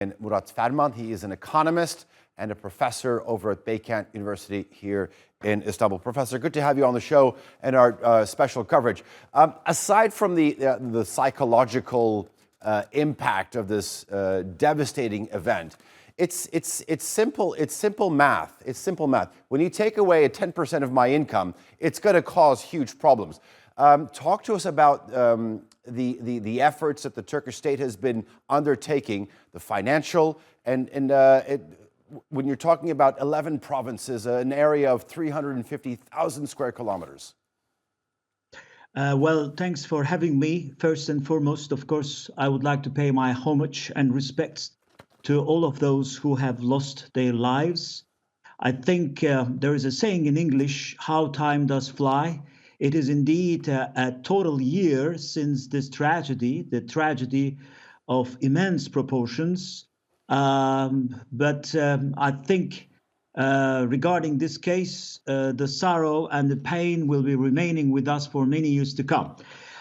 And Murat Ferman, he is an economist and a professor over at Beykent University here in Istanbul. Professor, good to have you on the show and our special coverage. Aside from the psychological impact of this devastating event, it's simple math. It's simple math. When you take away 10% of my income, it's going to cause huge problems. Talk to us about the efforts that the Turkish state has been undertaking, the financial, and when you're talking about 11 provinces, an area of 350,000 square kilometers. Well, thanks for having me. First and foremost, of course, I would like to pay my homage and respects to all of those who have lost their lives. I think there is a saying in English, how time does fly. It is indeed a total year since this tragedy, the tragedy of immense proportions. But I think regarding this case, the sorrow and the pain will be remaining with us for many years to come.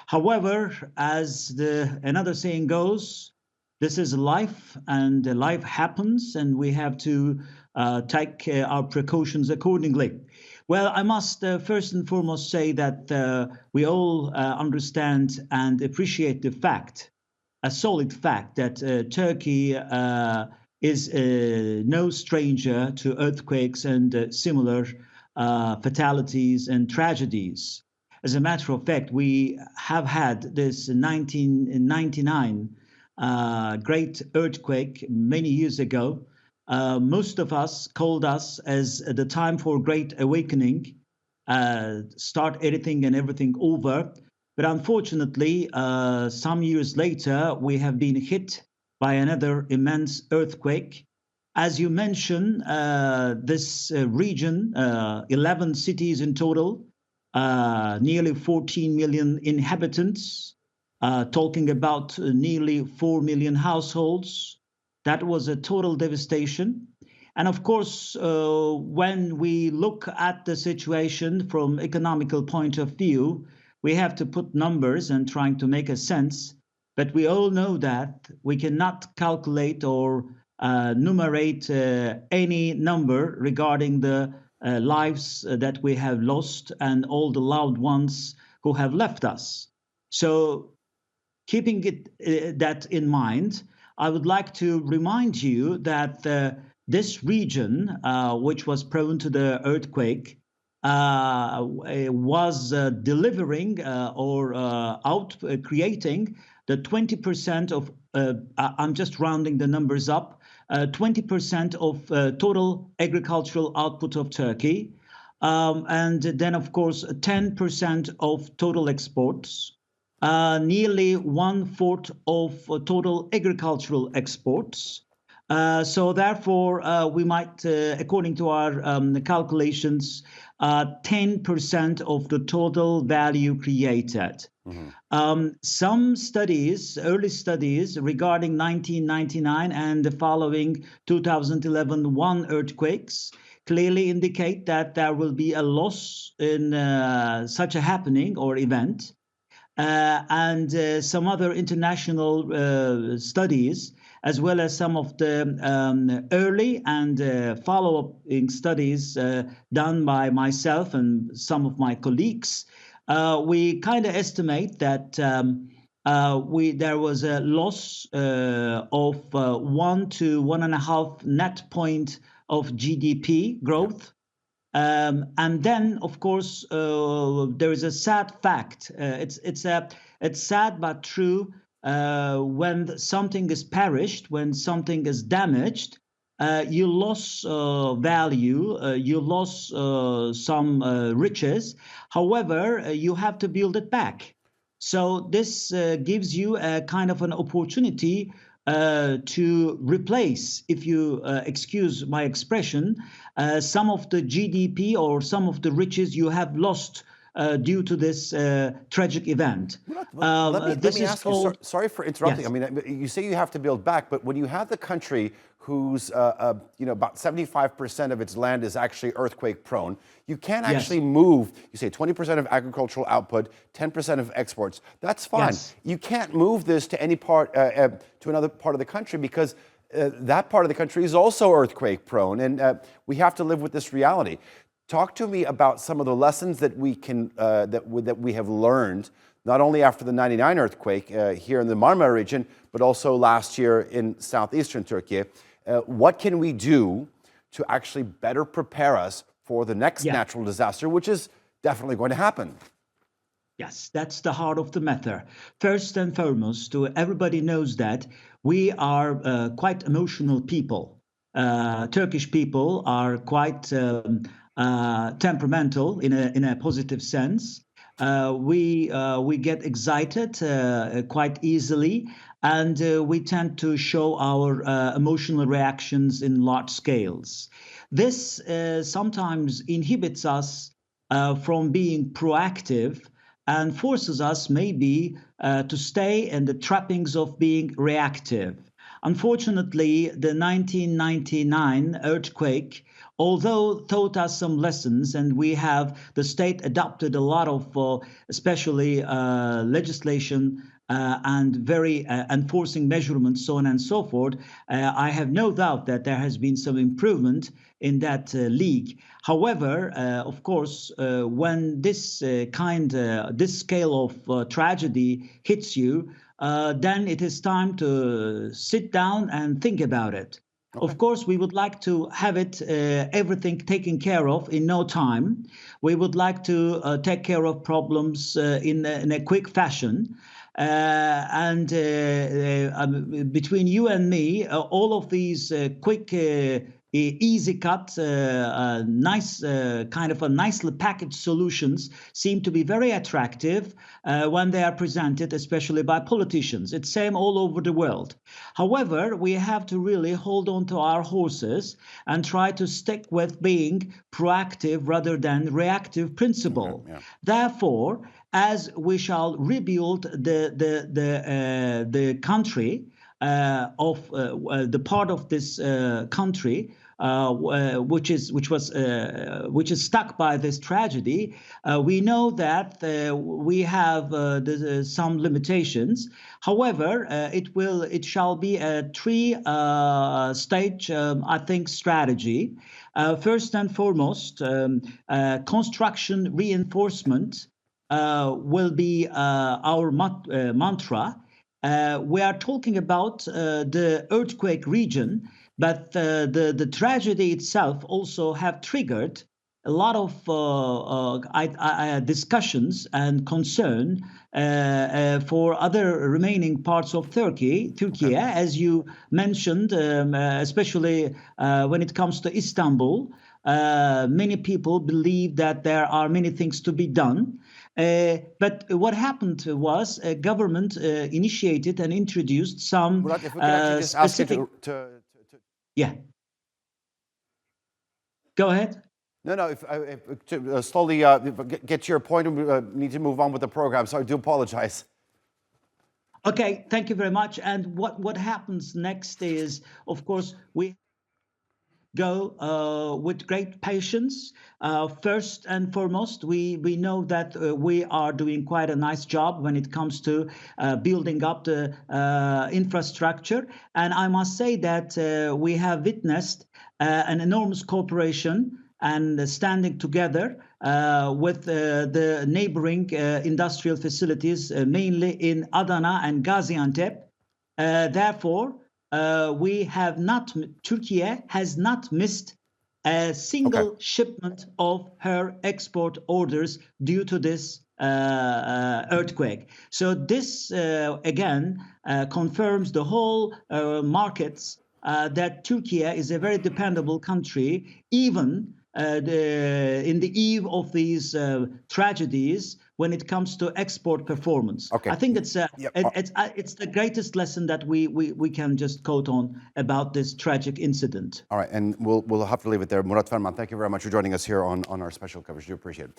However, as another saying goes, this is life, and life happens, and we have to take our precautions accordingly. Well, I must first and foremost say that we all understand and appreciate the fact, a solid fact, that Turkey is no stranger to earthquakes and similar fatalities and tragedies. As a matter of fact, we have had this 1999 great earthquake many years ago. Most of us called us as the time for great awakening, start everything and everything over. But unfortunately, some years later, we have been hit by another immense earthquake. As you mentioned, this region, 11 cities in total, nearly 14 million inhabitants, talking about nearly 4 million households. That was a total devastation. And of course, when we look at the situation from economical point of view, we have to put numbers and trying to make a sense. But we all know that we cannot calculate or numerate any number regarding the lives that we have lost and all the loved ones who have left us. So keeping that in mind, I would like to remind you that this region, which was prone to the earthquake, was delivering or creating the 20% of, I'm just rounding the numbers up, 20% of total agricultural output of Turkey. And then, of course, 10% of total exports. Nearly 1/4 of total agricultural exports. So therefore, we might, according to our calculations, 10% of the total value created. Mm-hmm. Some studies, early studies regarding 1999 and the following 2011 earthquakes, clearly indicate that there will be a loss in such a happening or event. And some other international studies, as well as some of the early and follow-up studies done by myself and some of my colleagues, we kind of estimate that there was a loss of 1 to 1.5 net point of GDP growth. And then, of course, there is a sad fact. It's sad but true. When something is perished, when something is damaged, you lose value, you lose some riches. However, you have to build it back. So this gives you a kind of an opportunity to replace, if you excuse my expression, some of the GDP or some of the riches you have lost due to this tragic event. Let me ask you, sorry for interrupting. Yes. I mean, you say you have to build back, but when you have the country whose about 75% of its land is actually earthquake prone, you can't actually move. You say 20% of agricultural output, 10% of exports. That's fine. Yes. You can't move this to any part, to another part of the country because that part of the country is also earthquake prone, and we have to live with this reality. Talk to me about some of the lessons that we can that we have learned, not only after the '99 earthquake here in the Marmara region, but also last year in southeastern Turkey. What can we do to actually better prepare us for the next natural disaster, which is definitely going to happen? Yes, that's the heart of the matter. First and foremost, everybody knows that we are quite emotional people. Turkish people are quite temperamental in a positive sense. We get excited quite easily, and we tend to show our emotional reactions in large scales. This sometimes inhibits us from being proactive and forces us maybe to stay in the trappings of being reactive. Unfortunately, the 1999 earthquake, although taught us some lessons, and the state adopted a lot of, especially legislation and very enforcing measurements, so on and so forth, I have no doubt that there has been some improvement in that league. However, of course, when this scale of tragedy hits you, then it is time to sit down and think about it. Okay. Of course, we would like to have everything taken care of in no time. We would like to take care of problems in a quick fashion. Between you and me, all of these quick, easy cut, nicely packaged solutions seem to be very attractive when they are presented, especially by politicians. It's same all over the world. However, we have to really hold on to our horses and try to stick with being proactive rather than reactive principle. Yeah. Therefore, as we shall rebuild the country of the part of this country which is stuck by this tragedy, we know that we have some limitations. However, it shall be a three-stage, I think, strategy. First and foremost, construction reinforcement will be our mantra. We are talking about the earthquake region, but the tragedy itself also have triggered a lot of discussions and concern for other remaining parts of Turkey, as you mentioned, especially when it comes to Istanbul. Many people believe that there are many things to be done. But what happened was a government initiated and introduced some Murat, if we could actually just specific... ask you to Yeah. Go ahead. No. To slowly get to your point, we need to move on with the program. So I do apologize. Okay, thank you very much. And what happens next is, of course, we go with great patience. First and foremost, we know that we are doing quite a nice job when it comes to building up the infrastructure. And I must say that we have witnessed an enormous cooperation and standing together with the neighboring industrial facilities, mainly in Adana and Gaziantep. Therefore, Türkiye has not missed a single shipment of her export orders due to this earthquake. So this again confirms the whole markets that Türkiye is a very dependable country, even in the eve of these tragedies when it comes to export performance. I think it's the greatest lesson that we can just quote on about this tragic incident. All right, and we'll have to leave it there. Murat Ferman, thank you very much for joining us here on our special coverage. We appreciate it.